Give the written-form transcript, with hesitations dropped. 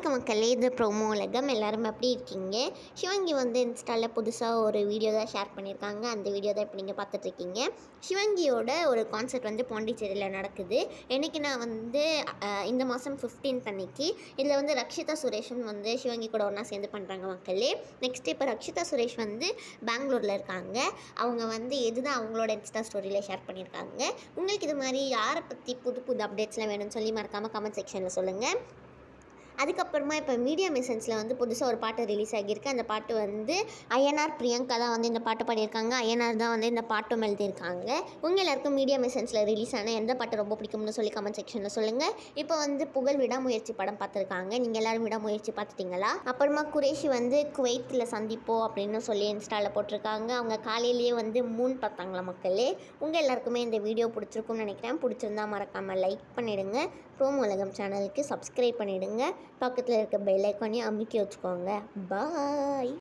வணக்கம் மக்களே, இது ப்ரோமோ உலகம். எல்லாரும் எப்படி இருக்கீங்க? சிவங்கி வந்து இன்ஸ்டாவில் புதுசாக ஒரு வீடியோ தான் ஷேர் பண்ணியிருக்காங்க. அந்த வீடியோ தான் இப்போ நீங்கள் பார்த்துட்ருக்கீங்க. சிவங்கியோட ஒரு கான்சர்ட் வந்து பாண்டிச்சேரியில் நடக்குது. என்றைக்கு நான் வந்து இந்த மாதம் 15th அன்னைக்கு. இதில் வந்து ரக்ஷிதா சுரேஷும் வந்து சிவங்கி கூட ஒன்றா சேர்ந்து பண்ணுறாங்க மக்களே. நெக்ஸ்ட் இப்போ ரக்ஷிதா சுரேஷ் வந்து பெங்களூரில் இருக்காங்க. அவங்க வந்து எதுதான் அவங்களோட இன்ஸ்டா ஸ்டோரியில் ஷேர் பண்ணியிருக்காங்க. உங்களுக்கு இது மாதிரி யாரை பற்றி புது புது அப்டேட்ஸ்லாம் வேணும்னு சொல்லி மறக்காமல் கமெண்ட் செக்ஷனில் சொல்லுங்கள். அதுக்கப்புறமா இப்போ மீடியா மிஷன்ஸில் வந்து புதுசாக ஒரு பாட்டு ரிலீஸ் ஆகியிருக்கு. அந்த பாட்டு வந்து ஐயனார் பிரியங்கா தான் வந்து இந்த பாட்டு பாடியிருக்காங்க. ஐயனார் தான் வந்து இந்த பாட்டும் எழுதியிருக்காங்க. உங்கள் எல்லாருக்கும் மீடியா மிஷன்ஸில் ரிலீஸ் ஆன எந்த பாட்டு ரொம்ப பிடிக்கும்னு சொல்லி கமெண்ட் செக்ஷனில் சொல்லுங்கள். இப்போ வந்து புகழ் விடாமுயற்சி படம் பார்த்துருக்காங்க. நீங்கள் எல்லோரும் விடாமுயற்சி பார்த்துட்டிங்களா? அப்புறமா குரேஷி வந்து குவைத்தில் சந்திப்போம் அப்படின்னு சொல்லி இன்ஸ்டாவில் போட்டிருக்காங்க. அவங்க காலையிலேயே வந்து மூன் பார்த்தாங்களா மக்களே. உங்கள் எல்லாருக்குமே இந்த வீடியோ பிடிச்சிருக்கும்னு நினைக்கிறேன். பிடிச்சிருந்தா மறக்காமல் லைக் பண்ணிவிடுங்க. ப்ரோமோ உலகம் சேனலுக்கு சப்ஸ்கிரைப் பண்ணிவிடுங்க. பக்கத்தில் இருக்க பெல் ஐக்கானையும் அமுக்கி வச்சுக்கோங்க. பாய்.